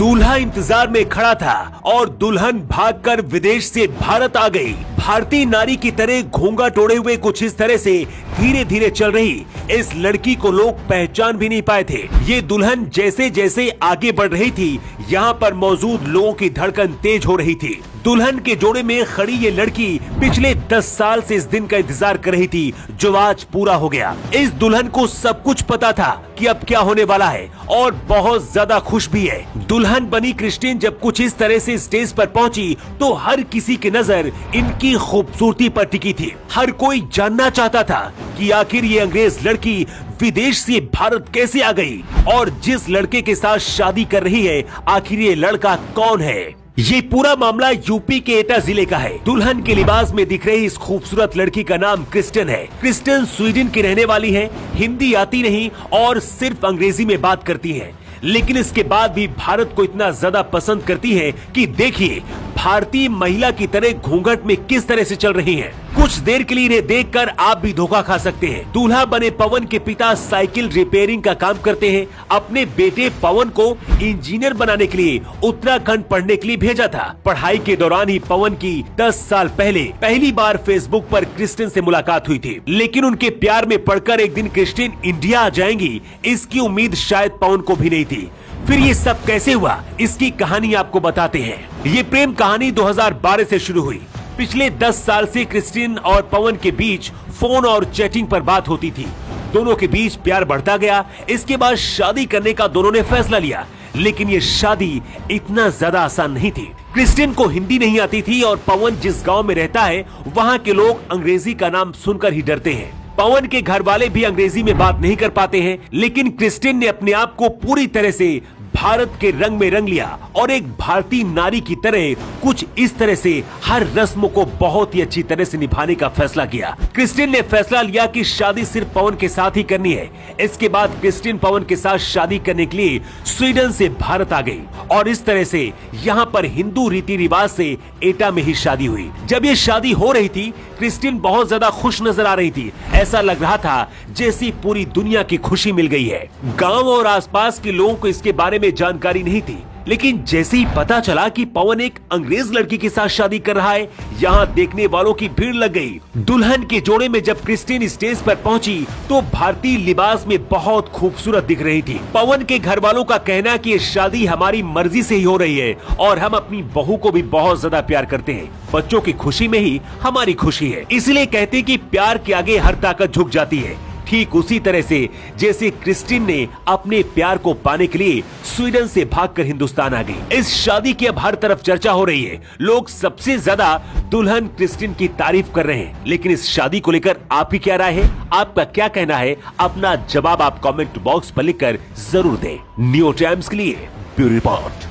दूल्हा इंतजार में खड़ा था और दुल्हन भागकर विदेश से भारत आ गई। भारतीय नारी की तरह घूंघट ओढ़े हुए कुछ इस तरह से धीरे धीरे चल रही इस लड़की को लोग पहचान भी नहीं पाए थे। ये दुल्हन जैसे जैसे आगे बढ़ रही थी, यहाँ पर मौजूद लोगों की धड़कन तेज हो रही थी। दुल्हन के जोड़े में खड़ी ये लड़की पिछले 10 साल से इस दिन का इंतजार कर रही थी, जो आज पूरा हो गया। इस दुल्हन को सब कुछ पता था कि अब क्या होने वाला है और बहुत ज्यादा खुश भी है। दुल्हन बनी क्रिस्टीन जब कुछ इस तरह से स्टेज पर पहुंची तो हर किसी की नजर इनकी खूबसूरती पर टिकी थी। हर कोई जानना चाहता था कि आखिर ये अंग्रेज लड़की विदेश से भारत कैसे आ गई और जिस लड़के के साथ शादी कर रही है आखिर ये लड़का कौन है। ये पूरा मामला यूपी के एटा जिले का है। दुल्हन के लिबास में दिख रही इस खूबसूरत लड़की का नाम क्रिस्टन है। क्रिस्टन स्वीडन की रहने वाली है, हिंदी आती नहीं और सिर्फ अंग्रेजी में बात करती है, लेकिन इसके बाद भी भारत को इतना ज्यादा पसंद करती है कि देखिए भारतीय महिला की तरह घूंघट में किस तरह से चल रही हैं। कुछ देर के लिए इन्हें देखकर आप भी धोखा खा सकते हैं। दूल्हा बने पवन के पिता साइकिल रिपेयरिंग का काम करते हैं। अपने बेटे पवन को इंजीनियर बनाने के लिए उत्तराखंड पढ़ने के लिए भेजा था। पढ़ाई के दौरान ही पवन की 10 साल पहले पहली बार फेसबुक पर क्रिस्टिन से मुलाकात हुई थी, लेकिन उनके प्यार में पड़कर एक दिन क्रिस्टिन इंडिया आ जाएंगी, इसकी उम्मीद शायद पवन को भी नहीं थी। फिर ये सब कैसे हुआ, इसकी कहानी आपको बताते हैं। ये प्रेम कहानी 2012 से शुरू हुई। पिछले 10 साल से क्रिस्टिन और पवन के बीच फोन और चैटिंग पर बात होती थी। दोनों के बीच प्यार बढ़ता गया। इसके बाद शादी करने का दोनों ने फैसला लिया, लेकिन ये शादी इतना ज्यादा आसान नहीं थी। क्रिस्टिन को हिंदी नहीं आती थी और पवन जिस गांव में रहता है वहां के लोग अंग्रेजी का नाम सुनकर ही डरते हैं। पवन के घर वाले भी अंग्रेजी में बात नहीं कर पाते हैं, लेकिन क्रिस्टिन ने अपने आप को पूरी तरह से भारत के रंग में रंग लिया और एक भारतीय नारी की तरह कुछ इस तरह से हर रस्म को बहुत ही अच्छी तरह से निभाने का फैसला किया। क्रिस्टिन ने फैसला लिया कि शादी सिर्फ पवन के साथ ही करनी है। इसके बाद क्रिस्टिन पवन के साथ शादी करने के लिए स्वीडन से भारत आ गई और इस तरह से यहाँ पर हिंदू रीति रिवाज से एटा में ही शादी हुई। जब ये शादी हो रही थी क्रिस्टिन बहुत ज्यादा खुश नजर आ रही थी। ऐसा लग रहा था जैसी पूरी दुनिया की खुशी मिल गई है। गांव और आसपास के लोगों को इसके बारे में जानकारी नहीं थी, लेकिन जैसे ही पता चला कि पवन एक अंग्रेज लड़की के साथ शादी कर रहा है, यहाँ देखने वालों की भीड़ लग गई। दुल्हन के जोड़े में जब क्रिस्टिन स्टेज पर पहुंची तो भारतीय लिबास में बहुत खूबसूरत दिख रही थी। पवन के घर वालों का कहना कि ये शादी हमारी मर्जी से ही हो रही है और हम अपनी बहू को भी बहुत ज्यादा प्यार करते हैं। बच्चों की खुशी में ही हमारी खुशी है, इसलिए कहते हैं कि प्यार के आगे हर ताकत झुक जाती है। ठीक उसी तरह से जैसे क्रिस्टिन ने अपने प्यार को पाने के लिए स्वीडन से भागकर हिंदुस्तान आ गई। इस शादी की अब हर तरफ चर्चा हो रही है। लोग सबसे ज्यादा दुल्हन क्रिस्टिन की तारीफ कर रहे हैं, लेकिन इस शादी को लेकर आपकी क्या राय है, आपका क्या कहना है? अपना जवाब आप कमेंट बॉक्स पर लिखकर जरूर दें। न्यू टाइम्स के लिए ब्यूरो रिपोर्ट।